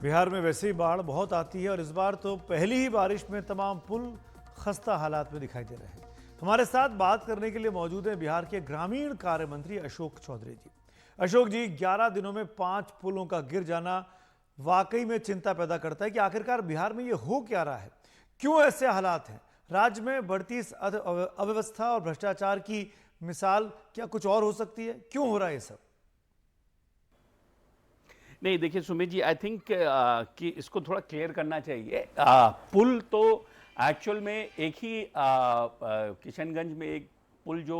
बिहार में वैसे ही बाढ़ बहुत आती है और इस बार तो पहली ही बारिश में तमाम पुल खस्ता हालात में दिखाई दे रहे हैं। हमारे साथ बात करने के लिए मौजूद हैं बिहार के ग्रामीण कार्य मंत्री अशोक चौधरी जी। अशोक जी, 11 दिनों में 5 पुलों का गिर जाना वाकई में चिंता पैदा करता है कि आखिरकार बिहार में ये हो क्या रहा है, क्यों ऐसे हालात हैं। राज्य में बढ़ती इस अव्यवस्था और भ्रष्टाचार की मिसाल क्या कुछ और हो सकती है? क्यों हो रहा है ये सब? नहीं, देखिए सुमित जी, आई थिंक कि इसको थोड़ा क्लियर करना चाहिए। पुल तो एक्चुअल में एक ही किशनगंज में एक पुल जो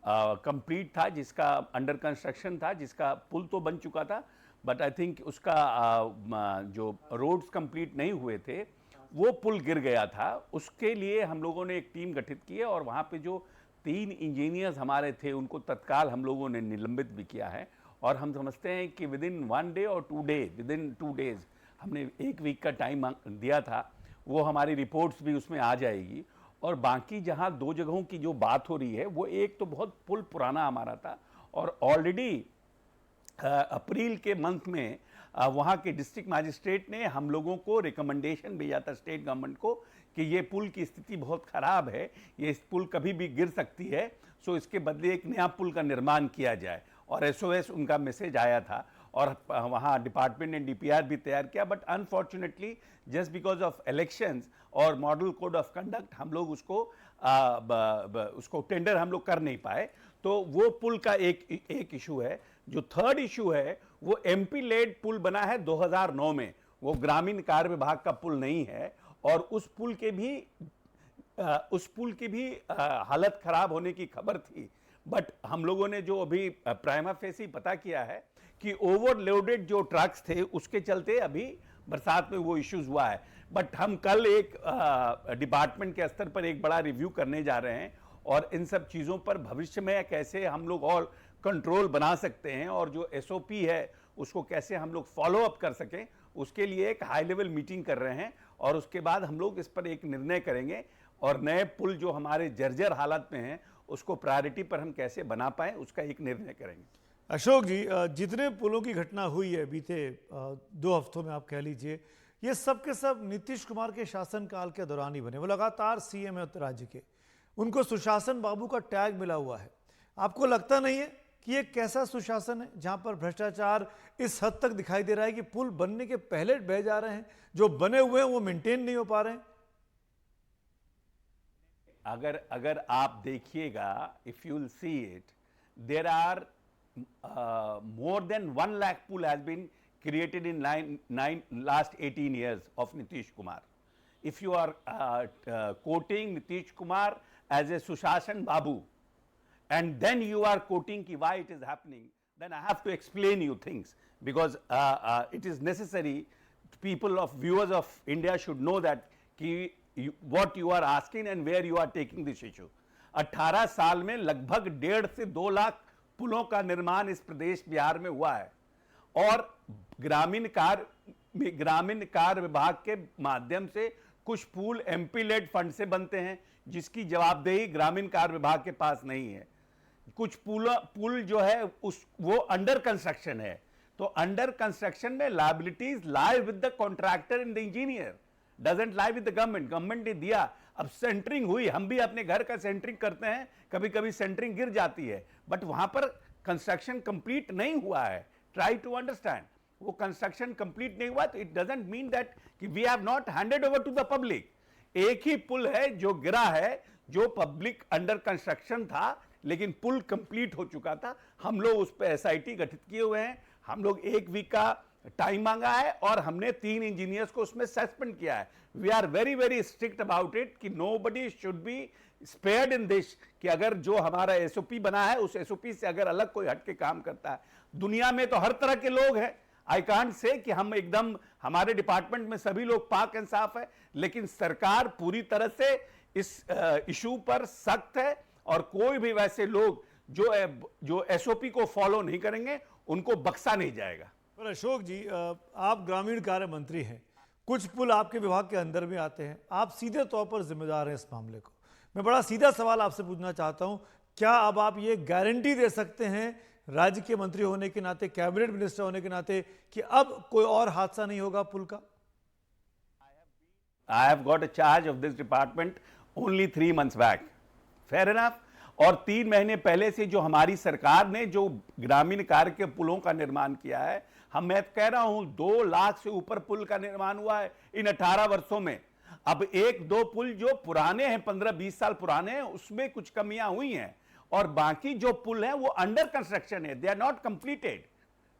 कंप्लीट था, जिसका अंडर कंस्ट्रक्शन था, जिसका पुल तो बन चुका था, बट आई थिंक उसका जो रोड्स कंप्लीट नहीं हुए थे, वो पुल गिर गया था। उसके लिए हम लोगों ने एक टीम गठित की है और वहाँ पे जो 3 इंजीनियर्स हमारे थे, उनको तत्काल हम लोगों ने निलंबित भी किया है। और हम समझते हैं कि विदिन 1 डे और 2 डे, विदिन 2 डेज, हमने 1 वीक का टाइम दिया था, वो हमारी रिपोर्ट्स भी उसमें आ जाएगी। और बाकी जहां 2 जगहों की जो बात हो रही है, वो एक तो बहुत पुल पुराना हमारा था और ऑलरेडी अप्रैल के मंथ में वहाँ के डिस्ट्रिक्ट मैजिस्ट्रेट ने हम लोगों को रिकमेंडेशन भेजा था स्टेट गवर्नमेंट को कि ये पुल की स्थिति बहुत ख़राब है, ये इस पुल कभी भी गिर सकती है, सो इसके बदले एक नया पुल का निर्माण किया जाए। और एसओएस उनका मैसेज आया था और वहाँ डिपार्टमेंट ने डीपीआर भी तैयार किया, but unfortunately just because of elections और मॉडल कोड ऑफ कंडक्ट हम लोग उसको टेंडर हम लोग कर नहीं पाए। तो वो पुल का एक इशू है। जो थर्ड इशू है, वो एमपी लेड पुल बना है 2009 में, वो ग्रामीण कार्य विभाग का पुल नहीं है। और उस पुल के भी हालत खराब होने की खबर थी, बट हम लोगों ने जो अभी प्राइमा फेसी पता किया है कि ओवरलोडेड जो ट्रक्स थे, उसके चलते अभी बरसात में वो इश्यूज हुआ है। बट हम कल एक डिपार्टमेंट के स्तर पर एक बड़ा रिव्यू करने जा रहे हैं और इन सब चीज़ों पर भविष्य में कैसे हम लोग और कंट्रोल बना सकते हैं और जो एसओपी है उसको कैसे हम लोग फॉलो अप कर सकें, उसके लिए एक हाई लेवल मीटिंग कर रहे हैं। और उसके बाद हम लोग इस पर एक निर्णय करेंगे और नए पुल जो हमारे जर्जर हालत में हैं, उसको प्रायोरिटी पर हम कैसे बना पाएं, उसका एक निर्णय करेंगे। अशोक जी, जितने पुलों की घटना हुई है बीते 2 हफ्तों में, आप कह लीजिए, ये सब के सब नीतीश कुमार के शासनकाल के दौरान ही बने। वो लगातार सीएम है उत्तर राज्य के, उनको सुशासन बाबू का टैग मिला हुआ है। आपको लगता नहीं है कि ये कैसा सुशासन है जहां पर भ्रष्टाचार इस हद तक दिखाई दे रहा है कि पुल बनने के पहले बह जा रहे हैं, जो बने हुए हैं वो मेंटेन नहीं हो पा रहे हैं? अगर आप देखिएगा, if you will see it, there are more than 1 lakh pool has been created in last 18 years of Nitish Kumar. If you are quoting Nitish Kumar as a Sushashan Babu, and then you are quoting ki why it is happening, then I have to explain you things, because it is necessary. People of viewers of India should know that what you are asking and where you are taking this issue. 18 साल में लगभग 1.5 से 2 लाख पुलों का निर्माण इस प्रदेश बिहार में हुआ है और ग्रामीण कार्य विभाग के माध्यम से कुछ पुल एमपी लेड फंड से बनते हैं, जिसकी जवाबदेही ग्रामीण कार्य विभाग के पास नहीं है। कुछ पुल जो है वो अंडर कंस्ट्रक्शन है, तो अंडर कंस्ट्रक्शन में liabilities lie with the contractor and the engineer, doesn't lie with the government. Government ने दिया, अब सेंटरिंग हुई, हम भी अपने घर का सेंटरिंग करते हैं, कभी कभी सेंटरिंग गिर जाती है, बट वहां पर कंस्ट्रक्शन कंप्लीट नहीं हुआ है। ट्राई टू अंडरस्टैंड, वो कंस्ट्रक्शन कंप्लीट नहीं हुआ, तो इट डजंट मीन दैट कि we have not handed over to the public. एक ही पुल है जो गिरा है, जो पब्लिक अंडर कंस्ट्रक्शन था, लेकिन पुल कंप्लीट हो चुका था। हम लोग उस पर एसआईटी गठित किए हुए हैं, हम लोग 1 वीक का टाइम मांगा है और हमने 3 इंजीनियर्स को उसमें सस्पेंड किया है। We are very very strict about it कि nobody should be spared in this, कि अगर जो हमारा एसओपी बना है उस एसओपी से अगर अलग कोई हट के काम करता है। दुनिया में तो हर तरह के लोग हैं, आई कांट से कि हम एकदम, हमारे डिपार्टमेंट में सभी लोग पाक एंड साफ है, लेकिन सरकार पूरी तरह से इस इशू पर सख्त है और कोई भी वैसे लोग जो एसओपी को फॉलो नहीं करेंगे उनको बख्शा नहीं जाएगा। पर अशोक जी, आप ग्रामीण कार्य मंत्री हैं, कुछ पुल आपके विभाग के अंदर में आते हैं, आप सीधे तौर पर जिम्मेदार हैं इस मामले को। मैं बड़ा सीधा सवाल आपसे पूछना चाहता हूं, क्या अब आप ये गारंटी दे सकते हैं राज्य के मंत्री होने के नाते, कैबिनेट मिनिस्टर होने के नाते, कि अब कोई और हादसा नहीं होगा पुल का? I have got a charge of this department only 3 months back. Fair enough. और 3 महीने पहले से जो हमारी सरकार ने जो ग्रामीण कार्य के पुलों का निर्माण किया है, मैं कह रहा हूं 2 लाख से ऊपर पुल का निर्माण हुआ है इन 18 वर्षों में। अब 1-2 पुल जो पुराने हैं, 15-20 साल पुराने हैं, उसमें कुछ कमियां हुई हैं, और बाकी जो पुल हैं वो अंडर कंस्ट्रक्शन है, they are not completed.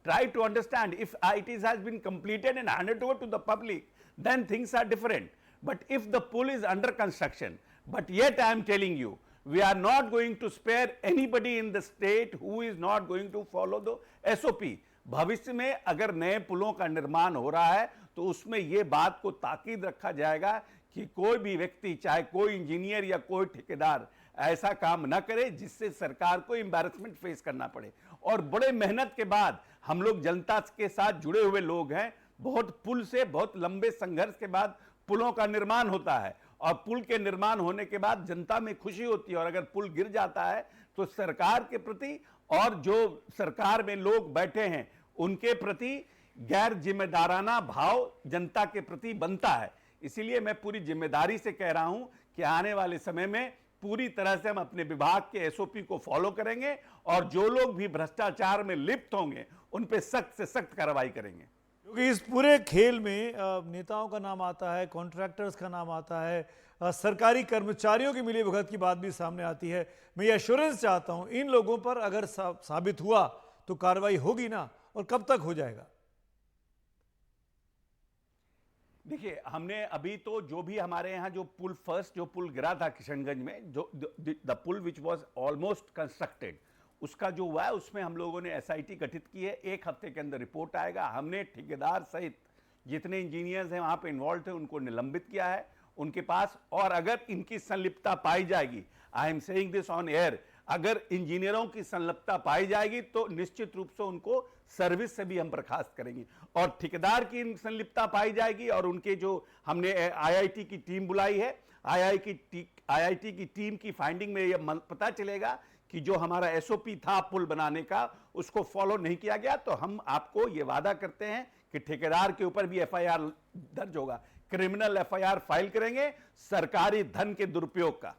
Try to understand, if it has been completed and handed over to the public, then things are different. But if the pool is under construction, but yet I am telling you, we are not going to spare anybody in the state who is not going to follow the SOP. भविष्य में अगर नए पुलों का निर्माण हो रहा है तो उसमें यह बात को ताकीद रखा जाएगा कि कोई भी व्यक्ति, चाहे कोई इंजीनियर या कोई ठेकेदार, ऐसा काम ना करे जिससे सरकार को एम्बैरेसमेंट फेस करना पड़े। और बड़े मेहनत के बाद हम लोग जनता के साथ जुड़े हुए लोग हैं, बहुत पुल से बहुत लंबे संघर्ष के बाद पुलों का निर्माण होता है, और पुल के निर्माण होने के बाद जनता में खुशी होती है, और अगर पुल गिर जाता है तो सरकार के प्रति और जो सरकार में लोग बैठे हैं उनके प्रति गैर जिम्मेदाराना भाव जनता के प्रति बनता है। इसीलिए मैं पूरी जिम्मेदारी से कह रहा हूं कि आने वाले समय में पूरी तरह से हम अपने विभाग के एसओपी को फॉलो करेंगे, और जो लोग भी भ्रष्टाचार में लिप्त होंगे उन पे सख्त से सख्त कार्रवाई करेंगे। क्योंकि इस पूरे खेल में नेताओं का नाम आता है, कॉन्ट्रैक्टर्स का नाम आता है, सरकारी कर्मचारियों की मिलीभगत की बात भी सामने आती है। मैं ये एश्योरेंस चाहता हूं, इन लोगों पर अगर साबित हुआ तो कार्रवाई होगी ना, और कब तक हो जाएगा? देखिए, हमने अभी तो जो भी हमारे यहाँ जो पुल, फर्स्ट जो पुल गिरा था किशनगंज में, जो the pul which was almost constructed, उसका जो हुआ है उसमें हम लोगों ने एसआईटी गठित की है। 1 हफ्ते के अंदर रिपोर्ट आएगा। हमने ठेकेदार सहित जितने इंजीनियर्स हैं वहां पे इन्वॉल्व थे उनको निलंबित किया है उनके पास, और अगर इनकी संलिप्तता पाई जाएगी, I am saying this on air, अगर इंजीनियरों की संलिप्तता पाई जाएगी तो निश्चित रूप से उनको सर्विस से भी हम बर्खास्त करेंगे, और ठेकेदार की संलिप्तता पाई जाएगी और उनके जो हमने आईआईटी की टीम बुलाई है, आईआईटी की टीम की फाइंडिंग में यह पता चलेगा कि जो हमारा एसओपी था पुल बनाने का उसको फॉलो नहीं किया गया, तो हम आपको ये वादा करते हैं कि ठेकेदार के ऊपर भी एफआईआर दर्ज होगा, क्रिमिनल एफआईआर फाइल करेंगे सरकारी धन के दुरुपयोग का।